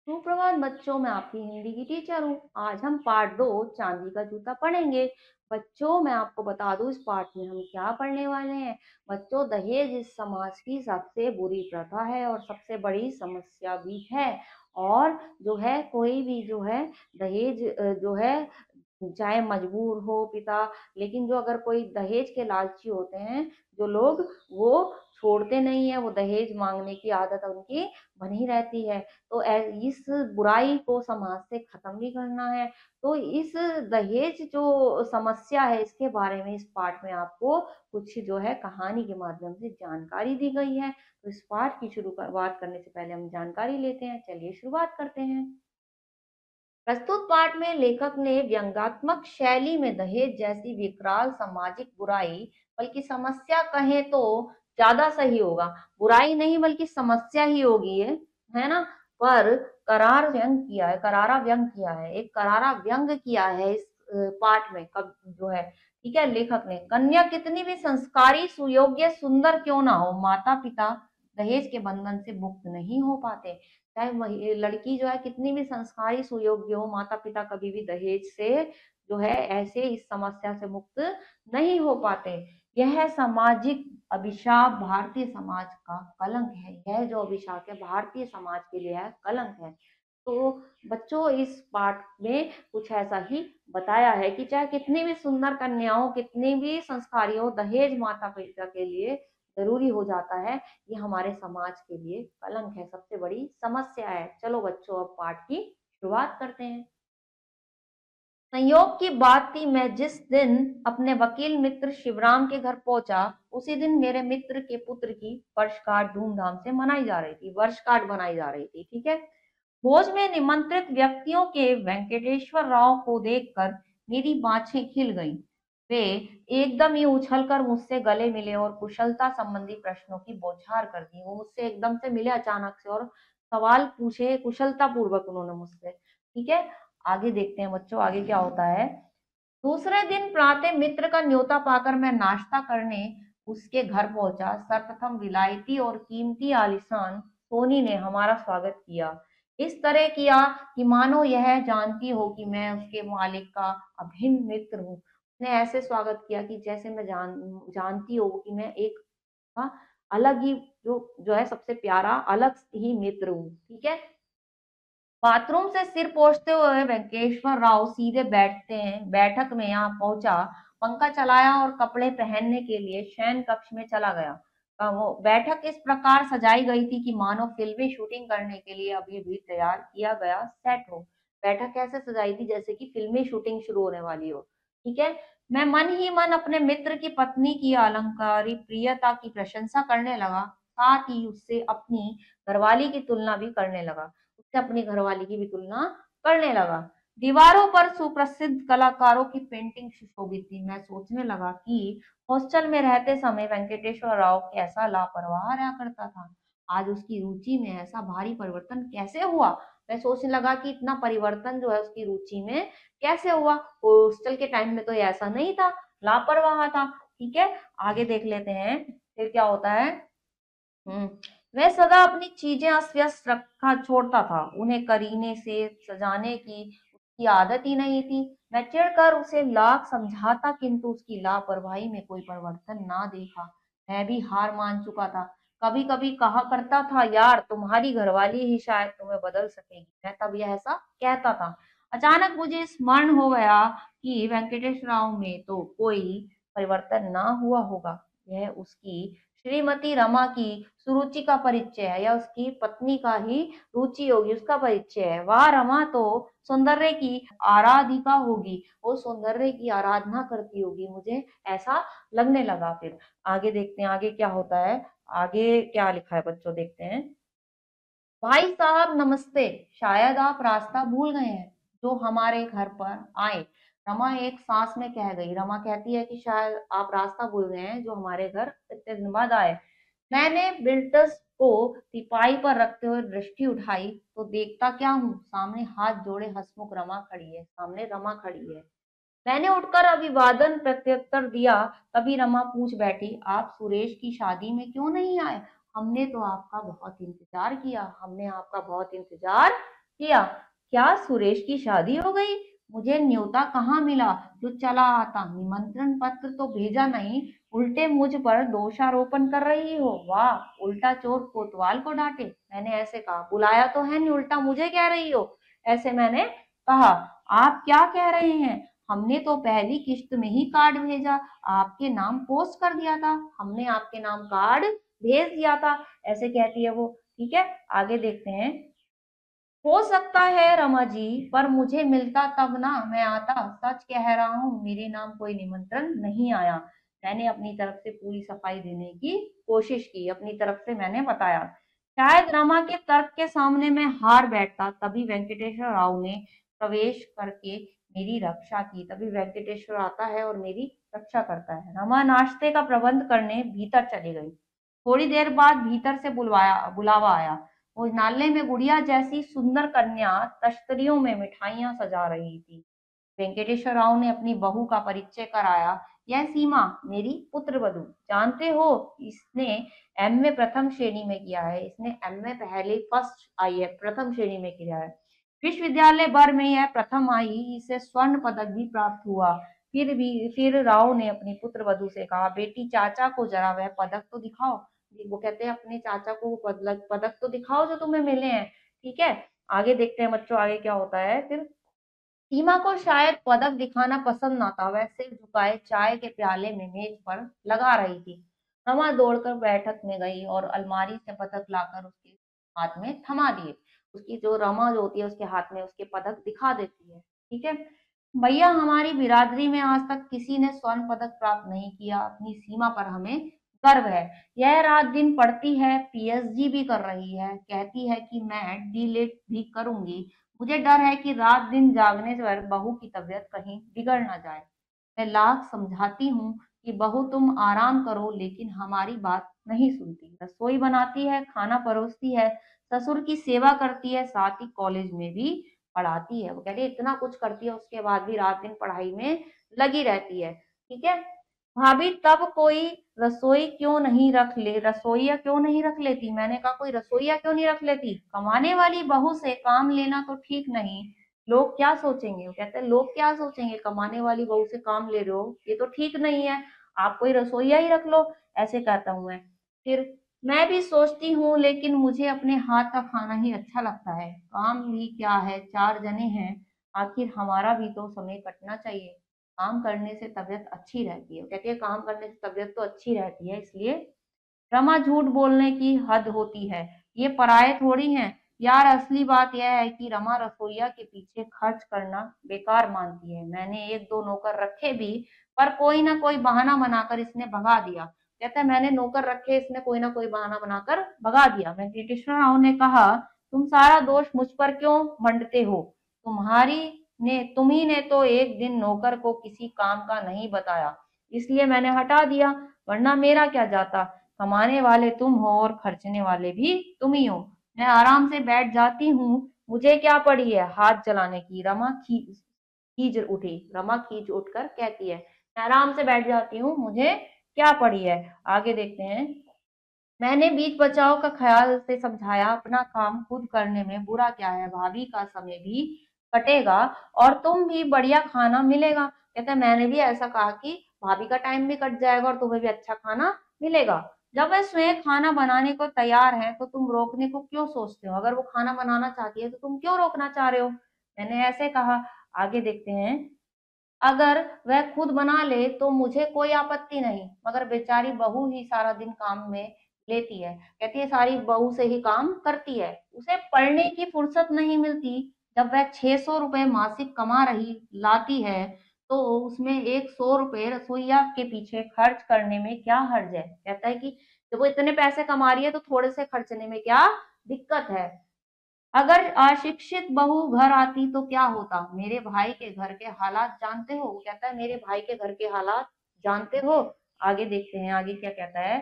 सुप्रभात बच्चों, मैं आपकी हिंदी की टीचर हूँ। आज हम पार्ट 2 चांदी का जूता पढ़ेंगे। बच्चों, मैं आपको बता दूं इस पार्ट में हम क्या पढ़ने वाले हैं। बच्चों, दहेज इस समाज की सबसे बुरी प्रथा है और सबसे बड़ी समस्या भी है। और जो है कोई भी जो है दहेज जो है चाहे मजबूर हो पिता, लेकिन जो अगर कोई दहेज के लालची होते हैं जो लोग, वो छोड़ते नहीं है। वो दहेज मांगने की आदत उनकी बनी रहती है। तो इस बुराई को समाज से खत्म भी करना है। तो इस दहेज जो समस्या है इसके बारे में इस पाठ में आपको कुछ जो है कहानी के माध्यम से जानकारी दी गई है। तो इस पाठ की शुरुआत करने से पहले हम जानकारी लेते हैं। चलिए शुरुआत करते हैं। प्रस्तुत पाठ में लेखक ने व्यंग्यात्मक शैली में दहेज जैसी विकराल सामाजिक बुराई, बल्कि समस्या कहें तो ज्यादा सही होगा, बुराई नहीं बल्कि समस्या ही होगी ये, है ना। पर करारा व्यंग किया है, एक करारा व्यंग किया है इस पाठ में कब जो है, ठीक है। लेखक ने, कन्या कितनी भी संस्कारी, सुयोग्य, सुंदर क्यों ना हो, माता पिता दहेज के बंधन से मुक्त नहीं हो पाते। चाहे लड़की जो है कितनी भी संस्कारी सुयोग्य हो, माता पिता कभी भी दहेज से जो है ऐसे इस समस्या से मुक्त नहीं हो पाते। यह सामाजिक अभिशाप भारतीय समाज का कलंक है। यह जो अभिशाप है भारतीय समाज के लिए है, कलंक है। तो बच्चों, इस पाठ में कुछ ऐसा ही बताया है कि चाहे कितनी भी सुंदर कन्याओं, कितनी भी संस्कारी हो, दहेज माता पिता के लिए जरूरी हो जाता है। ये हमारे समाज के लिए कलंक है, सबसे बड़ी समस्या है। चलो बच्चों, अब पाठ की शुरुआत करते हैं। संयोग की बात थी, मैं जिस दिन अपने वकील मित्र शिवराम के घर पहुंचा, उसी दिन मेरे मित्र के पुत्र की वर्षगांठ धूमधाम से मनाई जा रही थी, वर्षगांठ मनाई जा रही थी, ठीक है। भोज में निमंत्रित व्यक्तियों के वेंकटेश्वर राव को देखकर मेरी बाछें खिल गईं। वे एकदम ही उछलकर मुझसे गले मिले और कुशलता संबंधी प्रश्नों की बौछार कर दी। वो मुझसे एकदम से मिले अचानक से और सवाल पूछे कुशलता पूर्वक उन्होंने मुझसे, ठीक है। आगे देखते हैं बच्चों, आगे क्या होता है। दूसरे दिन प्रातः मित्र का न्योता पाकर मैं नाश्ता करने उसके घर पहुंचा। सर्वप्रथम विलायती और कीमती आलीशान सोनी ने हमारा स्वागत किया। इस तरह किया कि मानो यह जानती हो कि मैं उसके मालिक का अभिन्न मित्र हूँ। उसने ऐसे स्वागत किया कि जैसे मैं जानती हो कि मैं एक का अलग ही जो है सबसे प्यारा अलग ही मित्र हूँ, ठीक है। बाथरूम से सिर पोंछते हुए वेंकटेश्वर राव सीधे बैठक में यहाँ पहुंचा, पंखा चलाया और कपड़े पहनने के लिए शयन कक्ष में चला गया। वो बैठक इस प्रकार सजाई गई थी कि मानो फिल्मी शूटिंग करने के लिए अभी भी तैयार किया गया सेट हो। बैठक कैसे सजाई थी, जैसे कि फिल्मी शूटिंग शुरू होने वाली हो, ठीक है। मैं मन ही मन अपने मित्र की पत्नी की अलंकारी प्रियता की प्रशंसा करने लगा, साथ ही उससे अपनी घरवाली की तुलना भी करने लगा, उससे अपनी घरवाली की भी तुलना करने लगा। दीवारों पर सुप्रसिद्ध कलाकारों की पेंटिंग सुशोभित थी। मैं सोचने लगा कि हॉस्टल में रहते समय वेंकटेश्वर राव कैसा लापरवाह रहा करता था, आज उसकी रुचि में ऐसा भारी परिवर्तन कैसे हुआ। मैं सोचने लगा कि इतना परिवर्तन जो है उसकी रुचि में कैसे हुआ, हॉस्टल के टाइम में तो ये ऐसा नहीं था, लापरवाह था, ठीक है। आगे देख लेते हैं फिर क्या होता है। हम्म वह सदा अपनी चीजें अस्त व्यस्त रखा छोड़ता था, उन्हें करीने से सजाने की उसकी आदत ही नहीं थी। मैं चिढ़कर उसे लाख समझाता, किंतु उसकी लापरवाही में कोई परिवर्तन ना देखा। मैं भी हार मान चुका था। कभी कभी कहा करता था, यार तुम्हारी घरवाली ही शायद तुम्हें बदल सकेगी। मैं तब यह ऐसा कहता था। अचानक मुझे स्मरण हो गया कि वेंकटेश राव में तो कोई परिवर्तन ना हुआ होगा, यह उसकी श्रीमती रमा की सुरुचि का परिचय है, या उसकी पत्नी का ही रुचि होगी, उसका परिचय है। वह रमा तो सौंदर्य की आराधिका होगी, वो सौंदर्य की आराधना करती होगी, मुझे ऐसा लगने लगा। फिर आगे देखते हैं आगे क्या होता है। आगे क्या लिखा है बच्चों, देखते हैं। भाई साहब नमस्ते, शायद आप रास्ता भूल गए हैं जो हमारे घर पर आए। रमा एक सांस में कह गई। रमा कहती है कि शायद आप रास्ता भूल गए हैं जो हमारे घर इतने दिन बाद आए। मैंने बिल्टस को तिपाई पर रखते हुए दृष्टि उठाई तो देखता क्या हूँ, सामने हाथ जोड़े हंसमुख रमा खड़ी है, सामने रमा खड़ी है। मैंने उठकर अभिवादन प्रत्युत्तर दिया। तभी रमा पूछ बैठी, आप सुरेश की शादी में क्यों नहीं आए? हमने तो आपका बहुत इंतजार किया, हमने आपका बहुत इंतजार किया। क्या सुरेश की शादी हो गई? मुझे न्योता कहाँ मिला जो चला आता? निमंत्रण पत्र तो भेजा नहीं, उल्टे मुझ पर दोषारोपण कर रही हो। वाह, उल्टा चोर कोतवाल को डांटे। मैंने ऐसे कहा। बुलाया तो है नहीं, उल्टा मुझे कह रही हो, ऐसे मैंने कहा। आप क्या कह रहे हैं? हमने तो पहली किश्त में ही कार्ड भेजा, आपके नाम पोस्ट कर दिया था। हमने आपके नाम कार्ड भेज दिया था, ऐसे कहती है वो। ठीक है, आगे देखते हैं। हो सकता है रमा जी, पर मुझे मिलता तब ना मैं आता। सच कह रहा हूँ, मेरे नाम कोई निमंत्रण नहीं आया। मैंने अपनी तरफ से पूरी सफाई देने की कोशिश की, अपनी तरफ से मैंने बताया। शायद रमा के तर्क के सामने मैं हार बैठता। तभी वेंकटेश्वर राव ने प्रवेश करके मेरी रक्षा की। तभी वेंकटेश्वर आता है और मेरी रक्षा करता है। रमा नाश्ते का प्रबंध करने भीतर चली गई। थोड़ी देर बाद भीतर से बुलावा आया। भोजनालय में गुड़िया जैसी सुंदर कन्या तश्तरियों में मिठाइयां सजा रही थी। वेंकटेश्वर राव ने अपनी बहू का परिचय कराया। यह सीमा, मेरी पुत्र वधू। जानते हो, इसने एमए प्रथम श्रेणी में किया है। इसने एमए पहले फर्स्ट आई है, प्रथम श्रेणी में किया है। विश्वविद्यालय भर में यह प्रथम आई। इसे स्वर्ण पदक भी प्राप्त हुआ। फिर राव ने अपनी पुत्र वधू से कहा, बेटी चाचा को जरा वह पदक तो दिखाओ। वो कहते हैं अपने चाचा को पदक पदक तो दिखाओ जो तुम्हें मिले हैं। ठीक है, आगे देखते हैं बच्चों, आगे क्या होता है फिर। सीमा को शायद पदक दिखाना पसंद ना था। वह सिर झुकाए चाय के प्याले में मेज पर लगा रही थी। रमा दौड़कर बैठक में गई और अलमारी से पदक लाकर उसके हाथ में थमा दिए। उसकी जो रमा जो होती है उसके हाथ में उसके पदक दिखा देती है। ठीक है, भैया, हमारी बिरादरी में आज तक किसी ने स्वर्ण पदक प्राप्त नहीं किया। अपनी सीमा पर हमें गर्व है। यह रात दिन पढ़ती है, पीएचडी भी कर रही है। कहती है कि मैं डीलिट भी करूंगी। मुझे डर है कि रात दिन जागने से बहू की तबीयत कहीं बिगड़ ना जाए। मैं लाख समझाती हूँ कि बहू तुम आराम करो, लेकिन हमारी बात नहीं सुनती। रसोई बनाती है, खाना परोसती है, ससुर की सेवा करती है, साथ ही कॉलेज में भी पढ़ाती है। वो कह रही है इतना कुछ करती है, उसके बाद भी रात दिन पढ़ाई में लगी रहती है। ठीक है, भाभी तब कोई रसोईया क्यों नहीं रख लेती? मैंने कहा कोई रसोईया क्यों नहीं रख लेती? कमाने वाली बहू से काम लेना तो ठीक नहीं। लोग क्या सोचेंगे? वो कहते हैं लोग क्या सोचेंगे, कमाने वाली बहू से काम ले रहे हो, ये तो ठीक नहीं है। आप कोई रसोईया ही रख लो, ऐसे कहता हूं मैं। फिर मैं भी सोचती हूँ, लेकिन मुझे अपने हाथ का खाना ही अच्छा लगता है। काम भी क्या है, 4 जने हैं, आखिर हमारा भी तो समय कटना चाहिए। काम करने से तबीयत अच्छी रहती है। वो कहती है काम करने से तबीयत तो अच्छी रहती है, इसलिए। रमा, झूठ बोलने की हद होती है, ये पराये थोड़ी हैं। यार, असली बात यह है कि रमा रसोईया के पीछे खर्च करना बेकार मानती है। मैंने 1-2 नौकर रखे भी, पर कोई ना कोई बहाना बनाकर इसने भगा दिया। कहता है मैंने नौकर रखे, इसने कोई ना कोई बहाना बनाकर भगा दिया। वेंकटेश्वर राव ने कहा, तुम सारा दोष मुझ पर क्यों मंडते हो? तुम्ही ने तो एक दिन नौकर को किसी काम का नहीं बताया, इसलिए मैंने हटा दिया, वरना मेरा क्या जाता। कमाने वाले तुम हो और खर्चने वाले भी तुम ही हो। मैं आराम से बैठ जाती हूँ, मुझे क्या पड़ी है हाथ चलाने की। रमा खींच उठकर कहती है, मैं आराम से बैठ जाती हूँ, मुझे क्या पड़ी है। आगे देखते हैं। मैंने बीच बचाव का ख्याल से समझाया, अपना काम खुद करने में बुरा क्या है? भाभी का समय भी कटेगा और तुम भी बढ़िया खाना मिलेगा। कहते हैं मैंने भी ऐसा कहा कि भाभी का टाइम भी कट जाएगा और तुम्हें भी अच्छा खाना मिलेगा। जब वह स्वयं खाना बनाने को तैयार है तो तुम रोकने को क्यों सोचते हो? अगर वो खाना बनाना चाहती है तो तुम क्यों रोकना चाह रहे हो? मैंने ऐसे कहा। आगे देखते हैं। अगर वह खुद बना ले तो मुझे कोई आपत्ति नहीं, मगर बेचारी बहू ही सारा दिन काम में लेती है। कहती है सारी बहू से ही काम करती है, उसे पढ़ने की फुर्सत नहीं मिलती। जब वह 600 रुपए मासिक कमा रही लाती है तो उसमें 100 रुपए रसोईया के पीछे खर्च करने में क्या हर्ज है? कहता है कि जब वो इतने पैसे कमा रही है तो थोड़े से खर्चने में क्या दिक्कत है? अगर अशिक्षित बहू घर आती तो क्या होता? मेरे भाई के घर के हालात जानते हो? वो कहता है मेरे भाई के घर के हालात जानते हो? आगे देखते हैं, आगे क्या कहता है।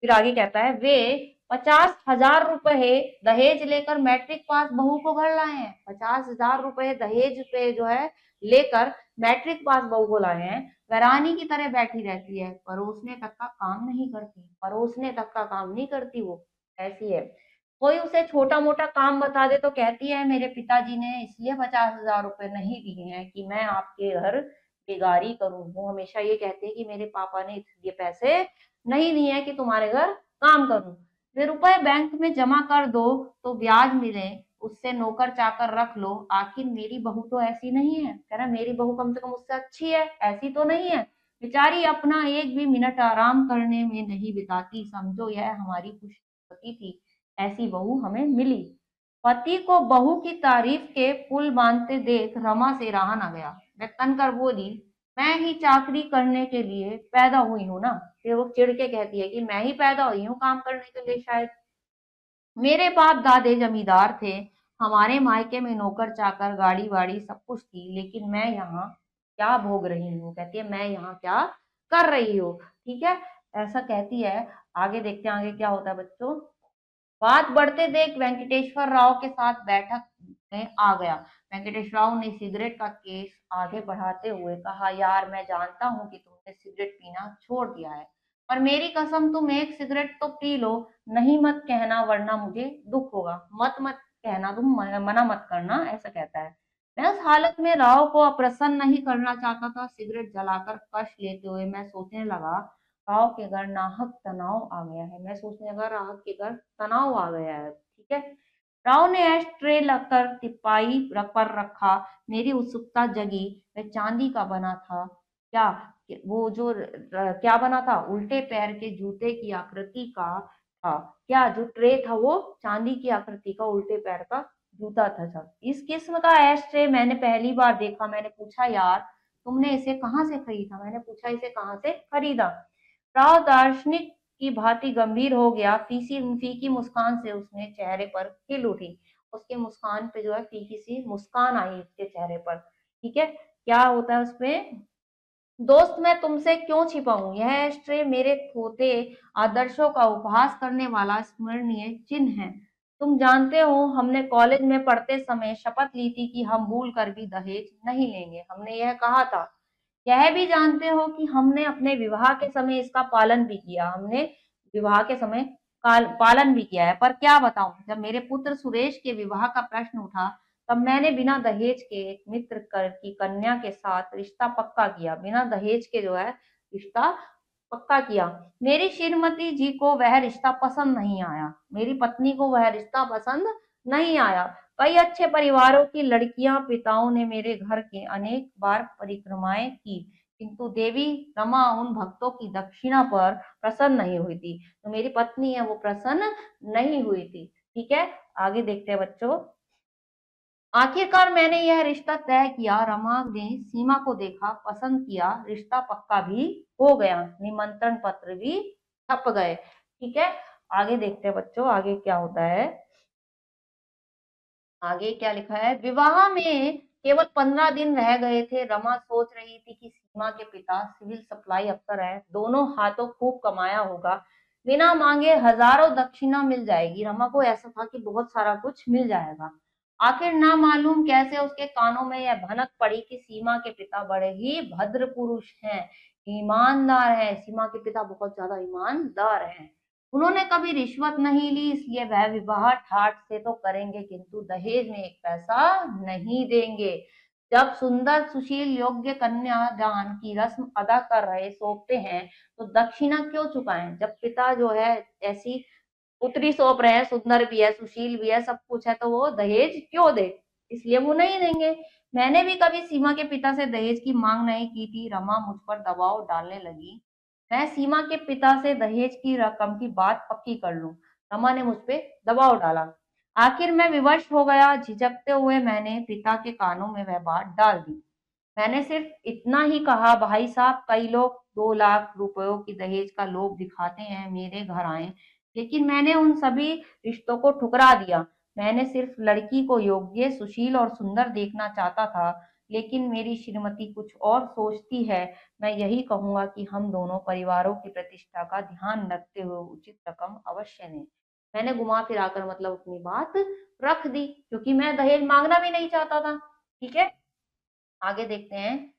फिर आगे कहता है, वे 50,000 रुपए दहेज लेकर मैट्रिक पास बहू को घर लाए हैं। 50,000 रुपए दहेज पे जो है लेकर मैट्रिक पास बहू को लाए हैं। वह रानी की तरह बैठी रहती है, परोसने तक का काम नहीं करती। परोसने तक का काम नहीं करती वो, ऐसी है। कोई उसे छोटा मोटा काम बता दे तो कहती है मेरे पिताजी ने इसलिए 50,000 रुपए नहीं दिए हैं कि मैं आपके घर बेगारी करूं। वो हमेशा ये कहते हैं कि मेरे पापा ने इसलिए पैसे नहीं दिए हैं कि तुम्हारे घर काम करूं। वे रुपए बैंक में जमा कर दो तो ब्याज मिले, उससे नौकर चाकर रख लो, आखिर मेरी बहू तो ऐसी नहीं है। कह रहा मेरी बहू कम से कम उससे अच्छी है, ऐसी तो नहीं है। बेचारी अपना एक भी मिनट आराम करने में नहीं बिताती, समझो यह हमारी खुशकिस्मती थी, ऐसी बहू हमें मिली। पति को बहू की तारीफ के पुल बांधते देख रमा से रहा न गया। वह तनकर बोली, मैं ही चाकरी करने के लिए पैदा हुई हूं ना। फिर वो चिढ़ के कहती है कि मैं ही पैदा हुई हूँ काम करने के लिए शायद। मेरे बाप दादे जमींदार थे, हमारे मायके में नौकर चाकर गाड़ी वाड़ी सब कुछ थी, लेकिन मैं यहाँ क्या भोग रही हूँ। कहती है मैं यहाँ क्या कर रही हूँ। ठीक है, ऐसा कहती है। आगे देखते हैं आगे क्या होता है बच्चों। बात बढ़ते देख वेंकटेश्वर राव के साथ बैठक में आ गया। वेंकटेश्वर राव ने सिगरेट का केस आगे बढ़ाते हुए कहा, यार मैं जानता हूं कि तुमने सिगरेट पीना छोड़ दिया है, पर मेरी कसम तुम एक सिगरेट तो पी लो। नहीं मत कहना वरना मुझे दुख होगा। मत मत कहना, तुम मना मत करना, ऐसा कहता है। मैं उस हालत में राव को अप्रसन्न नहीं करना चाहता था। सिगरेट जलाकर कश लेते हुए मैं सोचने लगा, राव के घर नाहक तनाव आ गया है। मैं सोचने लगा राव के घर तनाव आ गया है। ठीक है। राव ने एश ट्रे लगकर टिपाई पर रखा। मेरी उत्सुकता जगी। वह चांदी का बना था क्या? वो जो क्या बना था? उल्टे पैर के जूते की आकृति का था क्या? जो ट्रे था वो चांदी की आकृति का उल्टे पैर का जूता था सब। इस किस्म का एश ट्रे मैंने पहली बार देखा। मैंने पूछा, यार तुमने इसे कहाँ से खरीदा? मैंने पूछा इसे कहाँ से खरीदा? राव दार्शनिक की भांति गंभीर हो गया। फीसी फीकी मुस्कान से उसने चेहरे पर खिल उठी। उसके मुस्कान पे जो है फीकी सी मुस्कान आई उसके चेहरे पर। ठीक है, क्या होता है उसमें, दोस्त मैं तुमसे क्यों छिपाऊं, यह एस्ट्रे मेरे खोते आदर्शों का उपहास करने वाला स्मरणीय चिन्ह है। तुम जानते हो हमने कॉलेज में पढ़ते समय शपथ ली थी कि हम भूल कर भी दहेज नहीं लेंगे। हमने यह कहा था। यह भी जानते हो कि हमने अपने विवाह के समय इसका पालन भी किया। हमने विवाह के समय पालन भी किया है। पर क्या बताऊं, जब मेरे पुत्र सुरेश के विवाह का प्रश्न उठा तब मैंने बिना दहेज के एक मित्र की कन्या के साथ रिश्ता पक्का किया। बिना दहेज के जो है रिश्ता पक्का किया। मेरी श्रीमती जी को वह रिश्ता पसंद नहीं आया। मेरी पत्नी को वह रिश्ता पसंद नहीं आया। कई अच्छे परिवारों की लड़कियां पिताओं ने मेरे घर के अनेक बार परिक्रमाएं की, किंतु देवी रमा उन भक्तों की दक्षिणा पर प्रसन्न नहीं हुई थी। तो मेरी पत्नी है वो प्रसन्न नहीं हुई थी। ठीक है, आगे देखते हैं बच्चों। आखिरकार मैंने यह रिश्ता तय किया। रमा ने सीमा को देखा, पसंद किया, रिश्ता पक्का भी हो गया, निमंत्रण पत्र भी छप गए। ठीक है, आगे देखते हैं बच्चों आगे क्या होता है। आगे क्या लिखा है, विवाह में केवल 15 दिन रह गए थे। रमा सोच रही थी कि सीमा के पिता सिविल सप्लाई अफसर हैं, दोनों हाथों खूब कमाया होगा, बिना मांगे हजारों दक्षिणा मिल जाएगी। रमा को ऐसा था कि बहुत सारा कुछ मिल जाएगा। आखिर ना मालूम कैसे उसके कानों में यह भनक पड़ी कि सीमा के पिता बड़े ही भद्र पुरुष हैं, ईमानदार हैं। सीमा के पिता बहुत ज्यादा ईमानदार हैं। उन्होंने कभी रिश्वत नहीं ली, इसलिए वह विवाह ठाट से तो करेंगे किंतु दहेज में एक पैसा नहीं देंगे। जब सुंदर सुशील योग्य कन्यादान की रस्म अदा कर रहे सौंपते हैं तो दक्षिणा क्यों चुकाएं? जब पिता जो है ऐसी पुत्री सौंप रहे हैं, सुंदर भी है सुशील भी है सब कुछ है, तो वो दहेज क्यों दे? इसलिए वो नहीं देंगे। मैंने भी कभी सीमा के पिता से दहेज की मांग नहीं की थी। रमा मुझ पर दबाव डालने लगी, मैं सीमा के पिता से दहेज की रकम की बात पक्की कर लूं। रमा ने मुझ पे दबाव डाला। आखिर मैं विवश हो गया। झिझकते हुए मैंने पिता के कानों में वह बात डाल दी। मैंने सिर्फ इतना ही कहा, भाई साहब कई लोग 2 लाख रुपयों की दहेज का लोभ दिखाते हैं, मेरे घर आए, लेकिन मैंने उन सभी रिश्तों को ठुकरा दिया। मैंने सिर्फ लड़की को योग्य सुशील और सुंदर देखना चाहता था, लेकिन मेरी श्रीमती कुछ और सोचती है। मैं यही कहूंगा कि हम दोनों परिवारों की प्रतिष्ठा का ध्यान रखते हुए उचित रकम अवश्य दें। मैंने घुमा फिराकर मतलब अपनी बात रख दी, क्योंकि मैं दहेज मांगना भी नहीं चाहता था। ठीक है, आगे देखते हैं।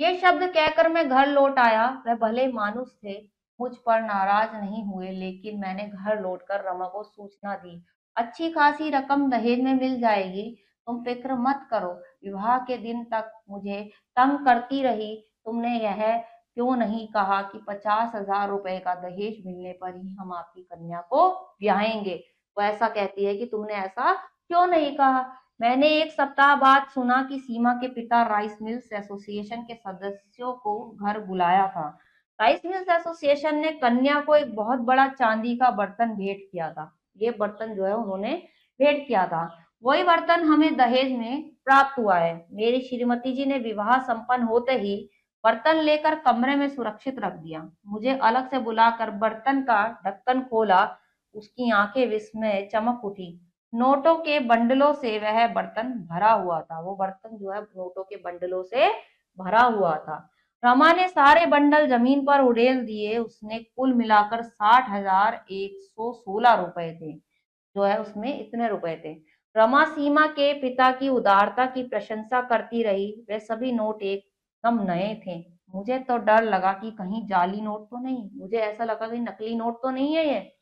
ये शब्द कहकर मैं घर लौट आया। वह भले मानुस थे, मुझ पर नाराज नहीं हुए, लेकिन मैंने घर लौटकर रमा को सूचना दी। अच्छी खासी रकम दहेज में मिल जाएगी, तुम फिक्र मत करो। विवाह के दिन तक मुझे तंग करती रही, तुमने यह क्यों नहीं कहा कि 50,000 रुपए का दहेज मिलने पर ही हम आपकी कन्या को ब्याहेंगे। वो ऐसा कहती है कि तुमने ऐसा क्यों नहीं कहा। मैंने एक सप्ताह बाद सुना कि सीमा के पिता राइस मिल्स एसोसिएशन के सदस्यों को घर बुलाया था। राइस मिल्स एसोसिएशन ने कन्या को एक बहुत बड़ा चांदी का बर्तन भेंट किया था। ये बर्तन जो है उन्होंने भेंट किया था, वही बर्तन हमें दहेज में प्राप्त हुआ है। मेरी श्रीमती जी ने विवाह संपन्न होते ही बर्तन लेकर कमरे में सुरक्षित रख दिया। मुझे अलग से बुलाकर बर्तन का ढक्कन खोला, उसकी आंखें विस्मय चमक उठी। नोटों के बंडलों से वह बर्तन भरा हुआ था। वो बर्तन जो है नोटों के बंडलों से भरा हुआ था। रमा ने सारे बंडल जमीन पर उड़ेल दिए। उसने कुल मिलाकर 60,116 रुपए थे, जो है उसमें इतने रुपए थे। रमा सीमा के पिता की उदारता की प्रशंसा करती रही। वे सभी नोट एकदम नए थे। मुझे तो डर लगा कि कहीं जाली नोट तो नहीं, मुझे ऐसा लगा कि नकली नोट तो नहीं है ये।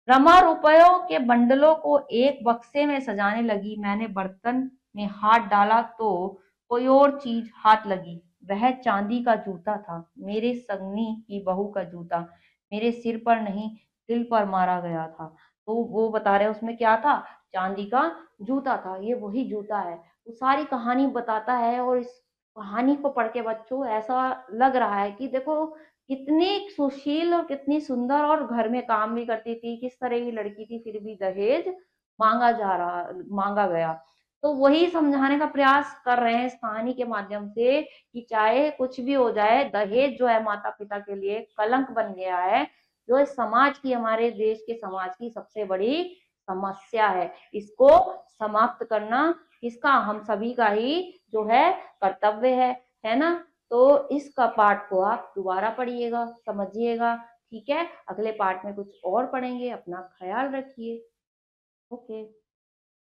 रमा रुपयों के बंडलों को एक बक्से में सजाने लगी। मैंने बर्तन में हाथ डाला तो कोई और चीज हाथ लगी। वह चांदी का जूता था, मेरे संगनी की बहू का जूता। मेरे सिर पर नहीं, दिल पर मारा गया था। तो वो बता रहे उसमें क्या था, चांदी का जूता था। ये वही जूता है। वो सारी कहानी बताता है, और इस कहानी को पढ़ के बच्चों ऐसा लग रहा है कि देखो कितनी सुशील और कितनी सुंदर, और घर में काम भी करती थी, किस तरह की लड़की थी, फिर भी दहेज मांगा गया। तो वही समझाने का प्रयास कर रहे हैं इस कहानी के माध्यम से कि चाहे कुछ भी हो जाए, दहेज जो है माता पिता के लिए कलंक बन गया है, जो इस समाज की, हमारे देश के समाज की सबसे बड़ी समस्या है। इसको समाप्त करना किसका, हम सभी का ही जो है कर्तव्य है ना। तो इसका पाठ को आप दोबारा पढ़िएगा, समझिएगा। ठीक है, अगले पार्ट में कुछ और पढ़ेंगे। अपना ख्याल रखिए। ओके।